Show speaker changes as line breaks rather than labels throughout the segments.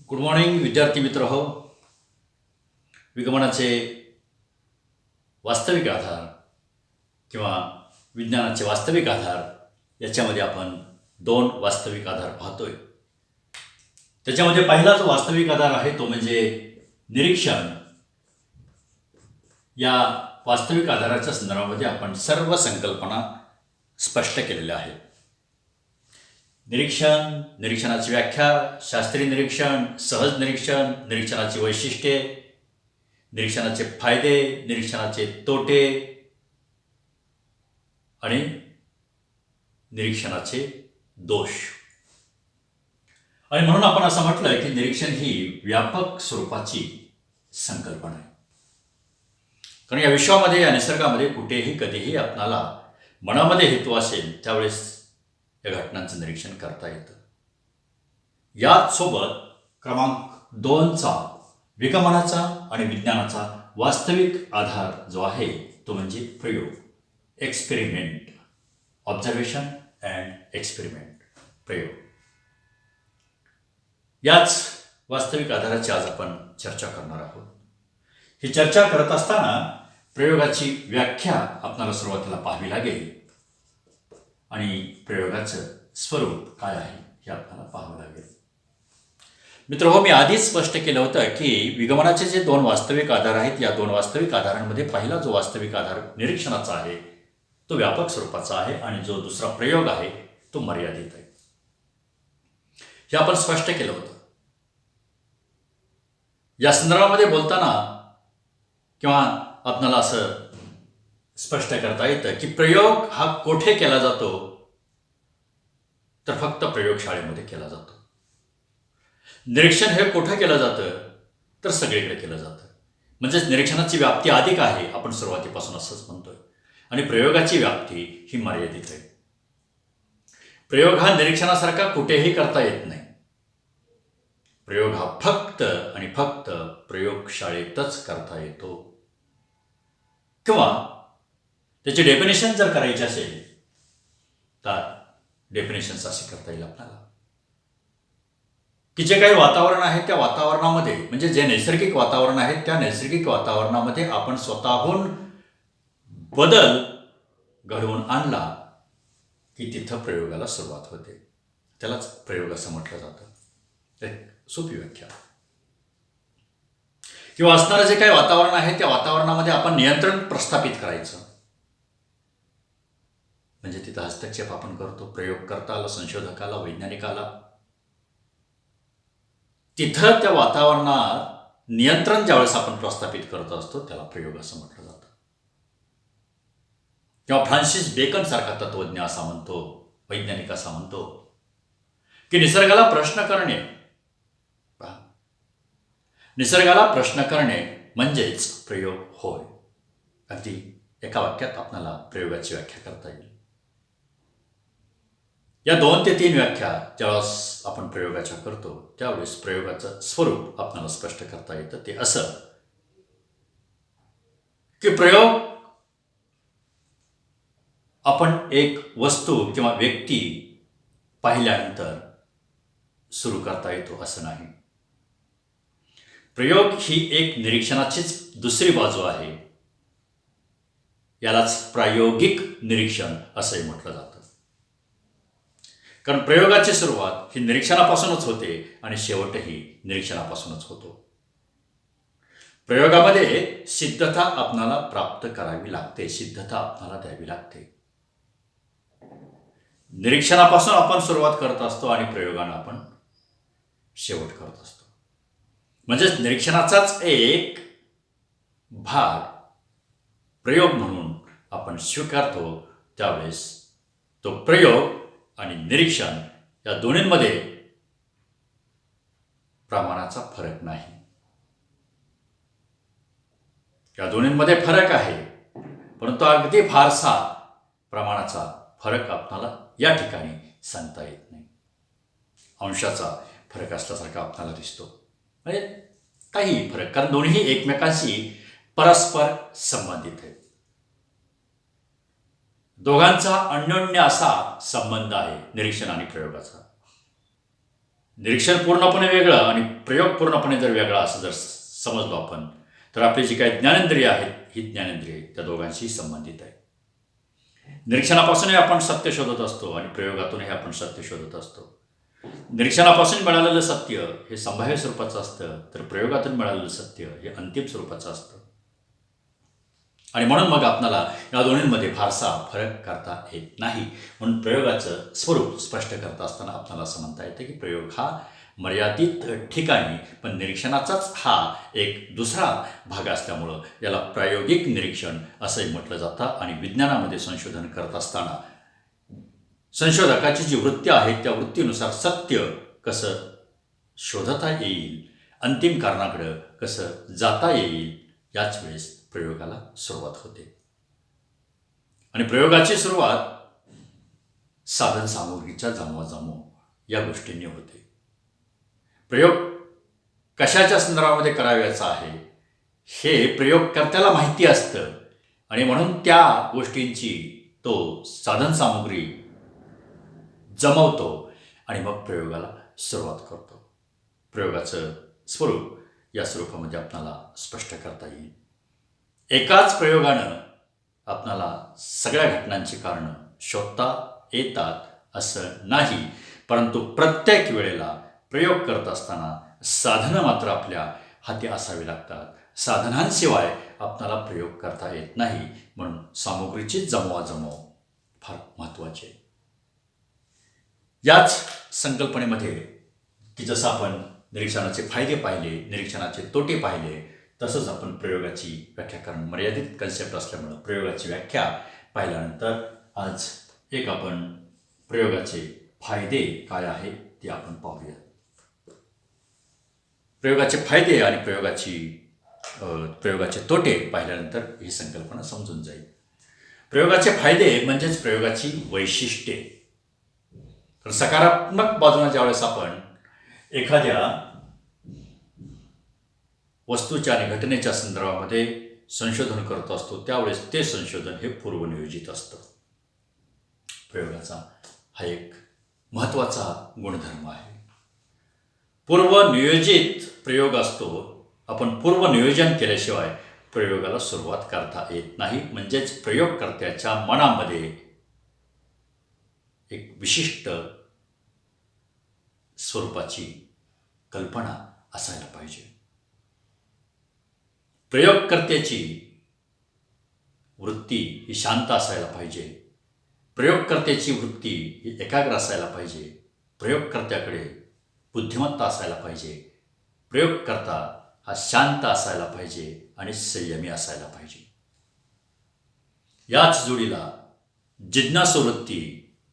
Good morning विद्यार्थी मित्र हो. विगमनाचे वास्तविक आधार किंवा विज्ञानाचे वास्तविक आधार याच्यामध्ये आपण दोन वास्तविक आधार पाहतोय. त्याच्यामध्ये पहिला जो वास्तविक आधार आहे तो म्हणजे निरीक्षण. या वास्तविक आधाराच्या संदर्भामध्ये आपण सर्व संकल्पना स्पष्ट केलेल्या आहेत. निरीक्षण, निरीक्षणाची व्याख्या, शास्त्रीय निरीक्षण, सहज निरीक्षण, निरीक्षणाची वैशिष्ट्ये, निरीक्षणाचे फायदे, निरीक्षणाचे तोटे आणि निरीक्षणाचे दोष. आणि म्हणून आपण असं म्हटलं की निरीक्षण ही व्यापक स्वरूपाची संकल्पना आहे. कारण या विश्वामध्ये, या निसर्गामध्ये कुठेही कधीही आपणाला मनामध्ये हेतू असेल त्यावेळेस या घटनांचं निरीक्षण करता येतं. याच सोबत क्रमांक 2चा विगमनाचा आणि विज्ञानाचा वास्तविक आधार जो आहे तो म्हणजे प्रयोग, एक्सपेरिमेंट, ऑब्झर्वेशन अँड एक्सपेरिमेंट, प्रयोग. याच वास्तविक आधाराची आज आपण चर्चा करणार आहोत. ही चर्चा करत असताना प्रयोगाची व्याख्या आपल्याला सुरुवातीला पाहावी लागेल आणि प्रयोगाचं स्वरूप काय आहे हे आपल्याला पाहावं लागेल. मित्र हो, मी आधीच स्पष्ट केलं होतं की विगमनाचे जे दोन वास्तविक आधार आहेत, या दोन वास्तविक आधारांमध्ये पहिला जो वास्तविक आधार निरीक्षणाचा आहे तो व्यापक स्वरूपाचा आहे आणि जो दुसरा प्रयोग आहे तो मर्यादित आहे. हे आपण स्पष्ट केलं होतं. या संदर्भामध्ये बोलताना किंवा आपल्याला असं स्पष्ट करता येतं की प्रयोग हा कोठे केला जातो तर फक्त प्रयोगशाळेमध्ये केला जातो. निरीक्षण हे कुठं केलं जातं तर सगळीकडे केलं जातं. म्हणजेच निरीक्षणाची व्याप्ती अधिक आहे, आपण सुरुवातीपासून असंच म्हणतोय, आणि प्रयोगाची व्याप्ती ही मर्यादित आहे. प्रयोग हा निरीक्षणासारखा कुठेही करता येत नाही. प्रयोग हा फक्त आणि फक्त प्रयोगशाळेतच करता येतो. किंवा त्याची डेफिनेशन जर करायची असेल तर डेफिनेशन्स असे करता येईल आपल्याला की जे काही वातावरण आहे त्या वातावरणामध्ये, म्हणजे जे नैसर्गिक वातावरण आहे त्या नैसर्गिक वातावरणामध्ये आपण स्वतःहून बदल घडवून आणला की तिथं प्रयोगाला सुरुवात होते. त्यालाच प्रयोग असं म्हटलं जातं. एक सोपी व्याख्या. किंवा असणारं जे काही वातावरण आहे त्या वातावरणामध्ये आपण नियंत्रण प्रस्थापित करायचं, म्हणजे तिथं हस्तक्षेप आपण करतो. प्रयोगकर्त्याला, संशोधकाला, वैज्ञानिकाला तिथं त्या वातावरणात नियंत्रण ज्यावेळेस आपण प्रस्थापित करत असतो त्याला प्रयोग असं म्हटलं जातं. किंवा फ्रान्सिस बेकन सारखा तत्वज्ञ असा म्हणतो, वैज्ञानिक असा म्हणतो की निसर्गाला प्रश्न करणे, निसर्गाला प्रश्न करणे म्हणजेच प्रयोग होय. अगदी एका वाक्यात आपल्याला प्रयोगाची व्याख्या करता येईल. या 2 ते 3 व्याख्या ज्यावेळेस आपण प्रयोगाच्या करतो त्यावेळेस प्रयोगाचं स्वरूप आपल्याला स्पष्ट करता येतं. ते असं की प्रयोग आपण एक वस्तू किंवा व्यक्ती पाहिल्यानंतर सुरू करता येतो असं नाही. प्रयोग ही एक निरीक्षणाचीच दुसरी बाजू आहे. यालाच प्रायोगिक निरीक्षण असंही म्हटलं जातं. कारण प्रयोगाची सुरुवात ही निरीक्षणापासूनच होते आणि शेवटही निरीक्षणापासूनच होतो. प्रयोगामध्ये सिद्धता आपणाला प्राप्त करावी लागते, सिद्धता आपणाला द्यावी लागते. निरीक्षणापासून आपण सुरुवात करत असतो आणि प्रयोगानं आपण शेवट करत असतो. म्हणजेच निरीक्षणाचाच एक भाग प्रयोग म्हणून आपण स्वीकारतो. त्यावेळेस तो प्रयोग आणि निरीक्षण या दोन्हींमध्ये प्रमाणाचा फरक नाही. या दोन्हींमध्ये फरक आहे, परंतु अगदी फारसा प्रमाणाचा फरक आपल्याला या ठिकाणी सांगता येत नाही. अंशाचा फरक असल्यासारखा आपल्याला दिसतो, म्हणजे काही फरक, कारण दोन्ही एकमेकांशी परस्पर संबंधित आहेत. दोघांचा अन्योन्य असा संबंध आहे निरीक्षण आणि प्रयोगाचा. निरीक्षण पूर्णपणे वेगळं आणि प्रयोग पूर्णपणे जर वेगळा असं जर समजलो आपण, तर आपली जी काही ज्ञानेंद्रिय आहेत ही ज्ञानेंद्रिय त्या दोघांशी संबंधित आहे. निरीक्षणापासूनही आपण सत्य शोधत असतो आणि प्रयोगातूनही आपण सत्य शोधत असतो. निरीक्षणापासून मिळालेलं सत्य हे संभाव्य स्वरूपाचं असतं, तर प्रयोगातून मिळालेलं सत्य हे अंतिम स्वरूपाचं असतं. आणि म्हणून मग आपल्याला या दोन्हींमध्ये फारसा फरक करता येत नाही. म्हणून प्रयोगाचं स्वरूप स्पष्ट करता असताना आपल्याला असं म्हणता येतं की प्रयोग हा मर्यादित ठिकाणी, पण निरीक्षणाचाच हा एक दुसरा भाग असल्यामुळं याला प्रायोगिक निरीक्षण असंही म्हटलं जातं. आणि विज्ञानामध्ये संशोधन करत असताना संशोधकाची जी वृत्ती आहे त्या वृत्तीनुसार सत्य कसं शोधता येईल, अंतिम कारणाकडं कसं जाता येईल, याच वेळेस प्रयोगाला सुरुवात होते. आणि प्रयोगाची सुरुवात साधन सामुग्रीच्या जमवाजमव या गोष्टींनी होते. प्रयोग कशाच्या संदर्भामध्ये करावयाचा आहे हे प्रयोगकर्त्याला माहिती असतं आणि म्हणून त्या गोष्टींची तो साधन सामुग्री जमवतो आणि मग प्रयोगाला सुरुवात करतो. प्रयोगाचं स्वरूप या स्वरूपामध्ये आपल्याला स्पष्ट करता येईल. एकाच प्रयोगानं आपल्याला सगळ्या घटनांची कारणं शोधता येतात असं नाही, परंतु प्रत्येक वेळेला प्रयोग करत असताना साधनं मात्र आपल्या हाती असावी लागतात. साधनांशिवाय आपल्याला प्रयोग करता येत नाही. म्हणून सामुग्रीची जमवाजमव फार महत्त्वाची आहे. याच संकल्पनेमध्ये की जसं आपण निरीक्षणाचे फायदे पाहिले, निरीक्षणाचे तोटे पाहिले, तसंच आपण प्रयोगाची व्याख्या, कारण मर्यादित कन्सेप्ट असल्यामुळं प्रयोगाची व्याख्या पाहिल्यानंतर आज एक आपण प्रयोगाचे फायदे काय आहे ते आपण पाहूया. प्रयोगाचे फायदे आणि प्रयोगाचे तोटे पाहिल्यानंतर ही संकल्पना समजून जाईल. प्रयोगाचे फायदे म्हणजेच प्रयोगाची वैशिष्ट्ये. तर सकारात्मक बाजूने ज्यावेळेस आपण एखाद्या वस्तूच्या आणि घटनेच्या संदर्भामध्ये संशोधन करत असतो त्यावेळेस ते संशोधन हे पूर्वनियोजित असतं. प्रयोगाचा हा एक महत्त्वाचा गुणधर्म आहे. पूर्वनियोजित प्रयोग असतो. आपण पूर्वनियोजन केल्याशिवाय प्रयोगाला सुरुवात करता येत नाही. म्हणजेच प्रयोगकर्त्याच्या मनामध्ये एक विशिष्ट स्वरूपाची कल्पना असायला पाहिजे. प्रयोगकर्त्याची वृत्ती ही शांत असायला पाहिजे. प्रयोगकर्त्याची वृत्ती ही एकाग्र असायला पाहिजे. प्रयोगकर्त्याकडे बुद्धिमत्ता असायला पाहिजे. प्रयोगकर्ता हा शांत असायला पाहिजे आणि संयमी असायला पाहिजे. याच जोडीला जिज्ञासू वृत्ती,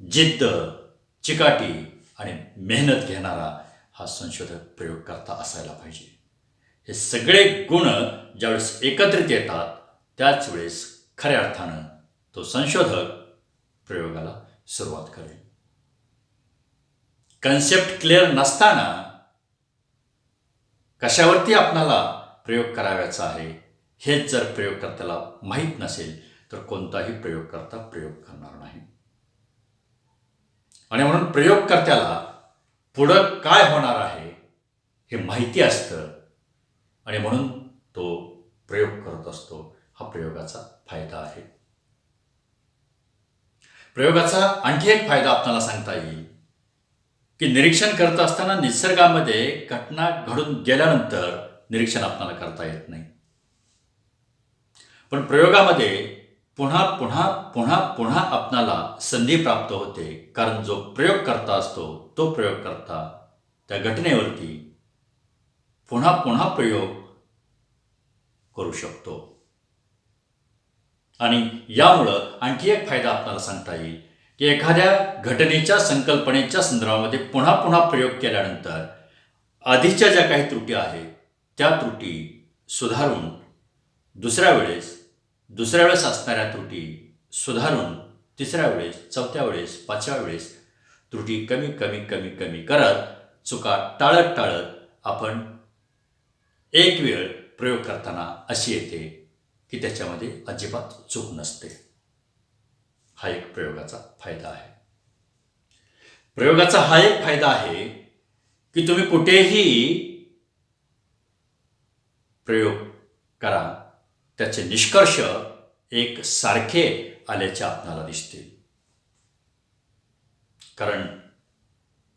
जिद्द, चिकाटी आणि मेहनत घेणारा हा संशोधक प्रयोगकर्ता असायला पाहिजे. हे सगळे गुण ज्यावेळेस एकत्रित येतात त्याच वेळेस खऱ्या अर्थानं तो संशोधक प्रयोगाला सुरुवात करेल. कन्सेप्ट क्लिअर नसताना कशावरती आपणाला प्रयोग करावयाचा आहे हेच जर प्रयोगकर्त्याला माहीत नसेल तर कोणताही प्रयोगकर्ता प्रयोग करणार नाही. आणि म्हणून प्रयोगकर्त्याला पुढं काय होणार आहे हे माहिती असतं आणि म्हणून तो प्रयोग करत असतो. हा प्रयोगाचा फायदा आहे. प्रयोगाचा आणखी एक फायदा आपल्याला सांगता येईल की निरीक्षण करत असताना निसर्गामध्ये घटना घडून गेल्यानंतर निरीक्षण आपल्याला करता येत नाही, पण प्रयोगामध्ये पुन्हा पुन्हा पुन्हा पुन्हा आपणाला संधी प्राप्त होते. कारण जो प्रयोग करता असतो तो प्रयोग करता त्या घटनेवरती पुन्हा पुन्हा प्रयोग करू शकतो. आणि यामुळं आणखी एक फायदा आपल्याला सांगता येईल की एखाद्या घटनेच्या संकल्पनेच्या संदर्भामध्ये पुन्हा पुन्हा प्रयोग केल्यानंतर आधीच्या ज्या काही त्रुटी आहेत त्या त्रुटी सुधारून दुसऱ्या वेळेस असणाऱ्या त्रुटी सुधारून तिसऱ्या वेळेस, चौथ्या वेळेस, पाचव्या वेळेस त्रुटी कमी कमी कमी कमी करत चुका टाळत आपण एक वेळ प्रयोग करताना अशी येते की त्याच्यामध्ये अजिबात चूक नसते. हा एक प्रयोगाचा फायदा आहे. प्रयोगाचा हा एक फायदा आहे की तुम्ही कुठेही प्रयोग करा, त्याचे निष्कर्ष एक सारखे आल्याचे आपल्याला दिसतील. कारण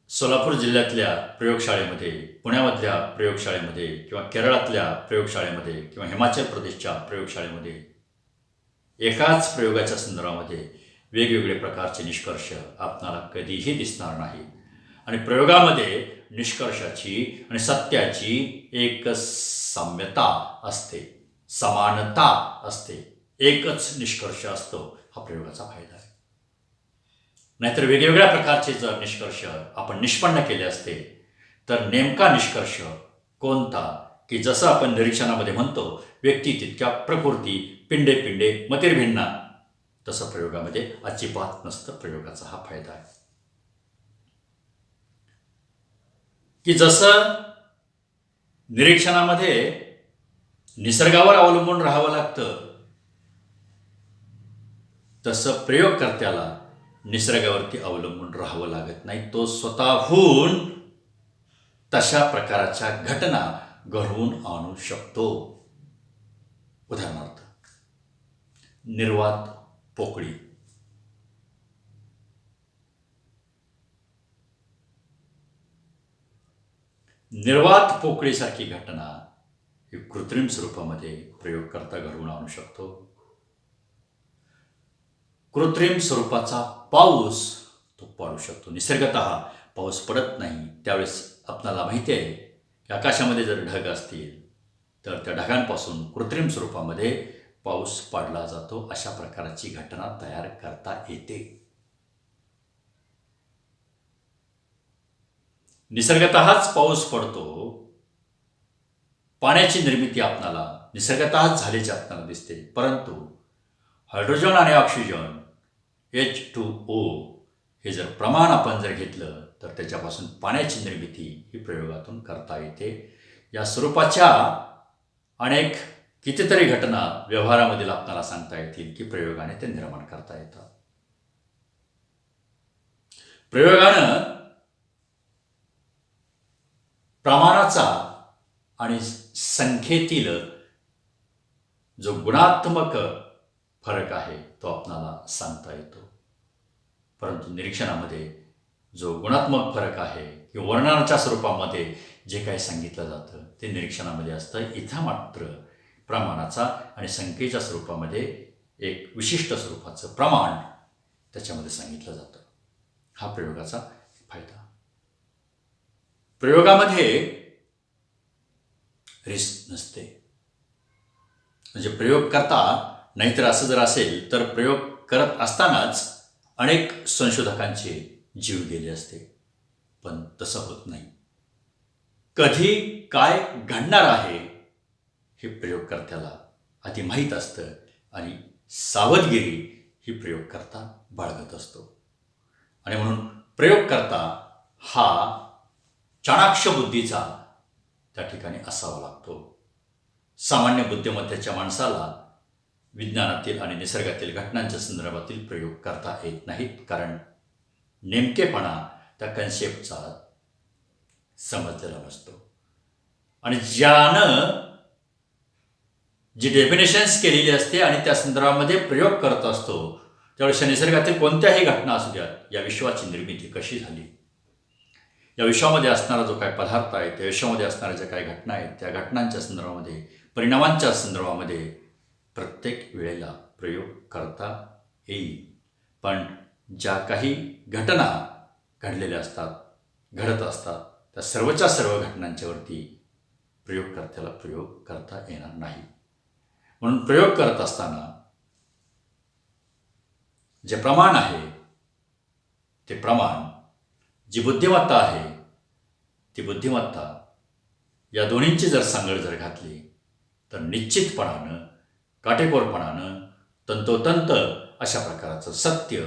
सोलापूर जिल्ह्यातल्या प्रयोगशाळेमध्ये, पुण्यामधल्या प्रयोगशाळेमध्ये किंवा केरळातल्या प्रयोगशाळेमध्ये किंवा हिमाचल प्रदेशच्या प्रयोगशाळेमध्ये एकाच प्रयोगाच्या संदर्भामध्ये वेगवेगळे प्रकारचे निष्कर्ष आपणाला कधीही दिसणार नाही. आणि प्रयोगामध्ये निष्कर्षाची आणि सत्याची एक साम्यता असते, समानता असते, एकच निष्कर्ष असतो. हा प्रयोगाचा फायदा आहे. नाहीतर वेगवेगळ्या प्रकारचे जर निष्कर्ष आपण निष्पन्न केले असते तर नेमका निष्कर्ष कोणता, की जसं आपण निरीक्षणामध्ये म्हणतो व्यक्ती तितक्या प्रकृती, पिंडे पिंडे मतिर्भिन्ना, तसं प्रयोगामध्ये अजिबात नसतं. प्रयोगाचा हा फायदा आहे की जसं निरीक्षणामध्ये निसर्गावर अवलंबून राहावं लागतं, तसं प्रयोगकर्त्याला निसर्गावरती अवलंबून राहावं लागत नाही. तो स्वतःहून तशा प्रकारच्या घटना घडवून आणू शकतो. उदाहरणार्थ निर्वात पोकळी. निर्वात पोकळीसारखी घटना ही कृत्रिम स्वरूपामध्ये प्रयोगकर्ता घडवून आणू शकतो. कृत्रिम स्वरूपाचा पाऊस तो पाडू शकतो. निसर्गतः पाऊस पडत नाही. त्यावेळेस आपल्याला माहिती आहे की आकाशामध्ये जर ढग असतील तर त्या ढगांपासून कृत्रिम स्वरूपामध्ये पाऊस पाडला जातो. अशा प्रकारची घटना तयार करता येते. निसर्गतःच पाऊस पडतो. पाण्याची निर्मिती आपणाला निसर्गतःच झाल्याची आपल्याला दिसते. परंतु हायड्रोजन आणि ऑक्सिजन H2O हे जर प्रमाण आपण जर घेतलं तर त्याच्यापासून पाण्याची निर्मिती ही प्रयोगातून करता येते. या स्वरूपाच्या अनेक कितीतरी घटना व्यवहारामधील आपल्याला सांगता येतील की प्रयोगाने ते निर्माण करता येतात. प्रयोगानं प्रमाणाचा आणि संख्येतील जो गुणात्मक फरक आहे तो आपणाला सांगता येतो. परंतु निरीक्षणामध्ये जो गुणात्मक फरक आहे किंवा वर्णनाच्या स्वरूपामध्ये जे काही सांगितलं जातं ते निरीक्षणामध्ये असतं. इथं मात्र प्रमाणाचा आणि संख्येच्या स्वरूपामध्ये एक विशिष्ट स्वरूपाचं प्रमाण त्याच्यामध्ये सांगितलं जातं. हा प्रयोगाचा फायदा. प्रयोगामध्ये रिस्क नसते. म्हणजे प्रयोग करता, नाहीतर असं जर असेल तर प्रयोग करत असतानाच अनेक संशोधकांचे जीव गेले असते. पण तसं होत नाही. कधी काय घडणार आहे हे प्रयोगकर्त्याला आधी माहीत असतं आणि सावधगिरी ही प्रयोगकर्ता बाळगत असतो. आणि म्हणून प्रयोगकर्ता हा चाणाक्ष बुद्धीचा त्या ठिकाणी असावा लागतो. सामान्य बुद्धिमत्तेच्या माणसाला विज्ञानातील आणि निसर्गातील घटनांच्या संदर्भातील प्रयोग करता येत नाहीत. कारण नेमकेपणा त्या कन्सेप्टचा समजलेला नसतो. आणि ज्यानं जी डेफिनेशन्स केलेली असते आणि त्या संदर्भामध्ये प्रयोग करत असतो त्यावेळेस निसर्गातील कोणत्याही घटना असू द्यात, या विश्वाची निर्मिती कशी झाली, या विश्वामध्ये असणारा जो काही पदार्थ आहे, त्या विश्वामध्ये असणाऱ्या ज्या काही घटना आहेत, त्या घटनांच्या संदर्भामध्ये, परिणामांच्या संदर्भामध्ये प्रत्येक वेळेला प्रयोग करता येईल. पण ज्या काही घटना घडलेल्या असतात, घडत असतात, त्या सर्वच्या सर्व घटनांच्यावरती प्रयोगकर्त्याला प्रयोग करता येणार नाही. म्हणून प्रयोग करत असताना जे प्रमाण आहे ते प्रमाण, जी बुद्धिमत्ता आहे ती बुद्धिमत्ता, या दोन्हींची जर सांगड जर घातली तर निश्चितपणानं, काटेकोरपणानं, तंतोतंत अशा प्रकारचं सत्य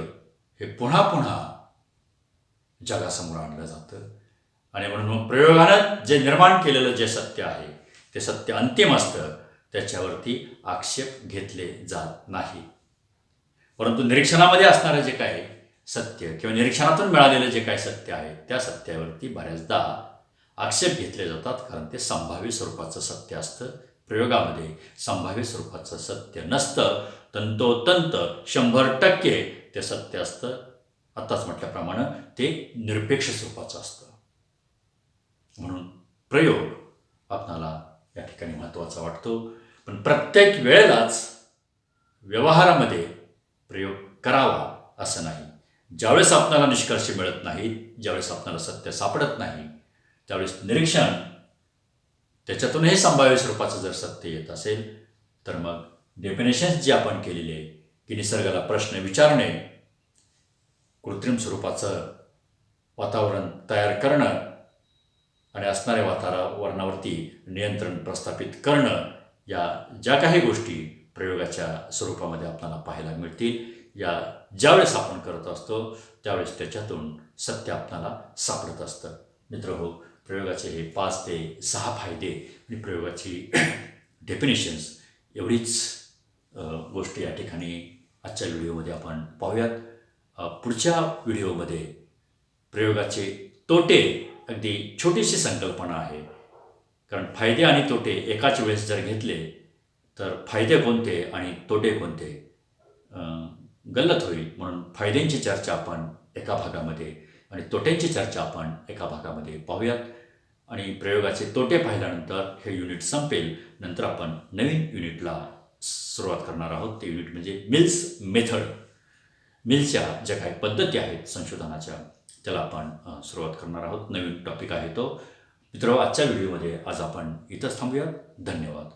हे पुन्हा पुन्हा जगासमोर आणलं जातं. आणि म्हणून मग प्रयोगानं जे निर्माण केलेलं जे सत्य आहे ते सत्य अंतिम असतं. त्याच्यावरती आक्षेप घेतले जात नाही. परंतु निरीक्षणामध्ये असणारं जे काही सत्य किंवा निरीक्षणातून मिळालेलं जे काही सत्य आहे त्या सत्यावरती बऱ्याचदा आक्षेप घेतले जातात, कारण ते संभाव्य स्वरूपाचं सत्य असतं. प्रयोगामध्ये संभाव्य स्वरूपाचं सत्य नसतं. तंतोतंत 100% ते सत्य असतं. आत्ताच म्हटल्याप्रमाणे ते निरपेक्ष स्वरूपाचं असतं. म्हणून प्रयोग आपणाला या ठिकाणी महत्त्वाचा वाटतो. पण प्रत्येक वेळेलाच व्यवहारामध्ये प्रयोग करावा असं नाही. ज्यावेळेस आपल्याला निष्कर्ष मिळत नाहीत, ज्यावेळेस आपल्याला सत्य सापडत नाही, त्यावेळेस निरीक्षण, त्याच्यातूनही संभाव्य स्वरूपाचं जर सत्य येत असेल, तर मग डेफिनेशन्स जी आपण केलेली आहे की निसर्गाला प्रश्न विचारणे, कृत्रिम स्वरूपाचं वातावरण तयार करणं आणि असणाऱ्या वातावरणावरती नियंत्रण प्रस्थापित करणं, या ज्या काही गोष्टी प्रयोगाच्या स्वरूपामध्ये आपल्याला पाहायला मिळतील, या ज्यावेळेस आपण करत असतो त्यावेळेस त्याच्यातून सत्य आपल्याला सापडत असतं. मित्रहो, प्रयोगाचे हे 5 ते 6 फायदे आणि प्रयोगाची डेफिनेशन्स एवढीच गोष्टी या ठिकाणी आजच्या व्हिडिओमध्ये आपण पाहूयात. पुढच्या व्हिडिओमध्ये प्रयोगाचे तोटे, अगदी छोटीशी संकल्पना आहे, कारण फायदे आणि तोटे एकाच वेळेस जर घेतले तर फायदे कोणते आणि तोटे कोणते गल्लत होईल. म्हणून फायद्यांची चर्चा आपण एका भागामध्ये आणि तोट्यांची चर्चा आपण एका भागामध्ये पाहूयात. आणि प्रयोगाचे तोटे पाहिल्यानंतर हे युनिट संपेल. नंतर आपण नवीन युनिटला सुरुवात करणार आहोत. ते युनिट म्हणजे मिल्स मेथड. मिल्सच्या ज्या काही पद्धती आहेत संशोधनाच्या, त्याला आपण सुरुवात करणार आहोत. नवीन टॉपिक आहे तो. मित्र, आजच्या व्हिडिओमध्ये आज आपण इथंच थांबूयात. धन्यवाद.